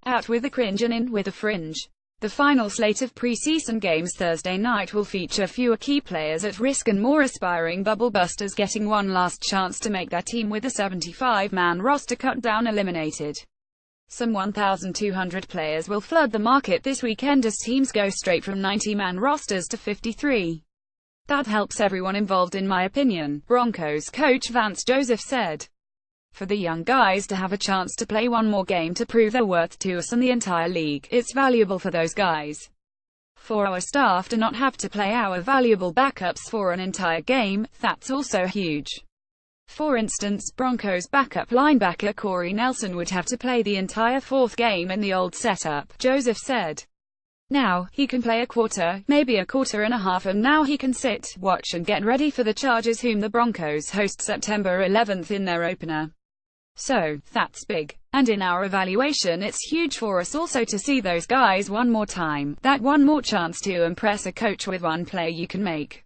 Out with the cringe and in with a fringe. The final slate of preseason games Thursday night will feature fewer key players at risk and more aspiring bubble busters getting one last chance to make their team with a 75-man roster cut down eliminated. Some 1,200 players will flood the market this weekend as teams go straight from 90-man rosters to 53. That helps everyone involved in my opinion, Broncos coach Vance Joseph said. For the young guys to have a chance to play one more game to prove their worth to us and the entire league, it's valuable for those guys. For our staff to not have to play our valuable backups for an entire game, that's also huge. For instance, Broncos backup linebacker Corey Nelson would have to play the entire fourth game in the old setup, Joseph said. Now, he can play a quarter, maybe a quarter and a half, and now he can sit, watch and get ready for the Chargers, whom the Broncos host September 11th in their opener. So, that's big. And in our evaluation it's huge for us also to see those guys one more time, that one more chance to impress a coach with one play you can make.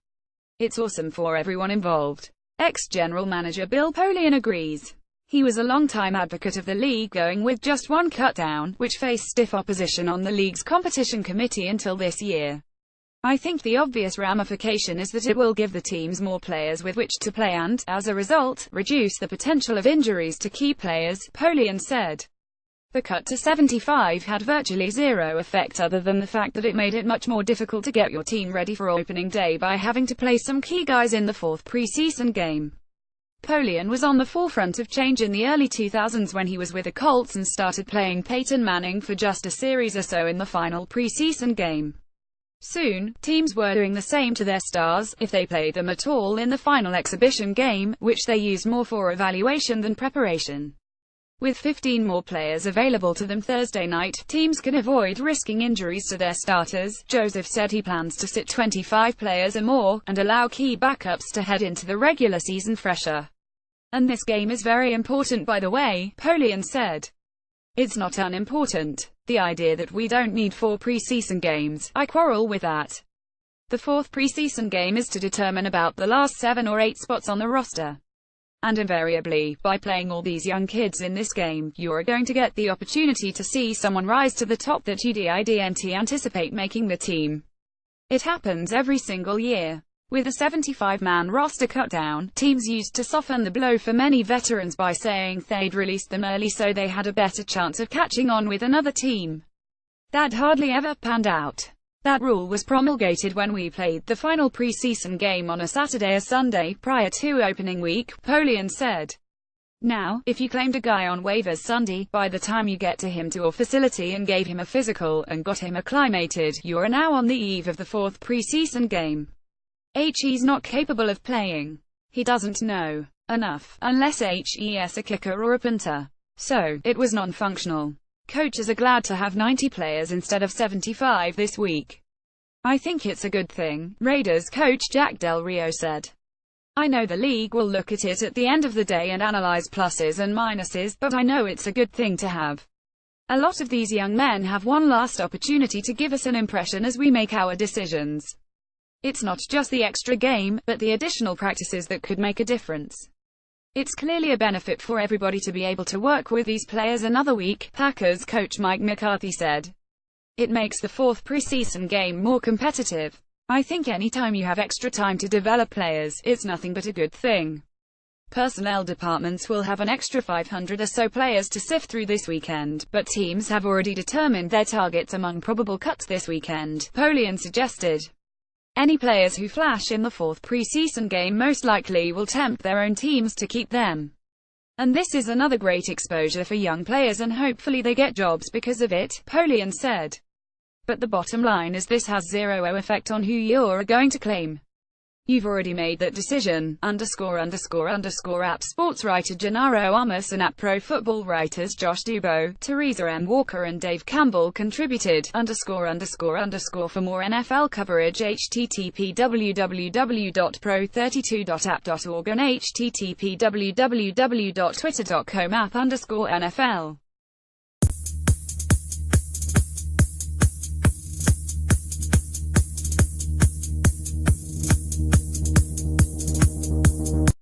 It's awesome for everyone involved. Ex-General Manager Bill Polian agrees. He was a long-time advocate of the league going with just one cut down, which faced stiff opposition on the league's competition committee until this year. I think the obvious ramification is that it will give the teams more players with which to play and, as a result, reduce the potential of injuries to key players, Polian said. The cut to 75 had virtually zero effect other than the fact that it made it much more difficult to get your team ready for opening day by having to play some key guys in the fourth preseason game. Polian was on the forefront of change in the early 2000s when he was with the Colts and started playing Peyton Manning for just a series or so in the final preseason game. Soon, teams were doing the same to their stars, if they played them at all in the final exhibition game, which they used more for evaluation than preparation. With 15 more players available to them Thursday night, teams can avoid risking injuries to their starters. Joseph said he plans to sit 25 players or more, and allow key backups to head into the regular season fresher. And this game is very important, by the way, Polian said. It's not unimportant. The idea that we don't need 4 preseason games, I quarrel with that. The fourth preseason game is to determine about the last 7 or 8 spots on the roster. And invariably, by playing all these young kids in this game, you're going to get the opportunity to see someone rise to the top that you didn't anticipate making the team. It happens every single year. With a 75-man roster cut down, teams used to soften the blow for many veterans by saying they'd released them early so they had a better chance of catching on with another team. That hardly ever panned out. That rule was promulgated when we played the final preseason game on a Saturday or Sunday prior to opening week, Polian said. Now, if you claimed a guy on waivers Sunday, by the time you get to him to your facility and gave him a physical, and got him acclimated, you're now on the eve of the fourth preseason game. He's not capable of playing. He doesn't know enough, unless he's a kicker or a punter. So, it was non-functional. Coaches are glad to have 90 players instead of 75 this week. I think it's a good thing, Raiders coach Jack Del Rio said. I know the league will look at it at the end of the day and analyze pluses and minuses, but I know it's a good thing to have. A lot of these young men have one last opportunity to give us an impression as we make our decisions. It's not just the extra game, but the additional practices that could make a difference. It's clearly a benefit for everybody to be able to work with these players another week, Packers coach Mike McCarthy said. It makes the fourth preseason game more competitive. I think anytime you have extra time to develop players, it's nothing but a good thing. Personnel departments will have an extra 500 or so players to sift through this weekend, but teams have already determined their targets among probable cuts this weekend, Polian suggested. Any players who flash in the fourth preseason game most likely will tempt their own teams to keep them. And this is another great exposure for young players and hopefully they get jobs because of it, Polian said. But the bottom line is this has zero effect on who you're going to claim. You've already made that decision, ____ app sports writer Gennaro Amos and app pro football writers Josh Dubow, Teresa M. Walker and Dave Campbell contributed, ____ for more NFL coverage http www.pro32.app.org and http www.twitter.com app_NFL.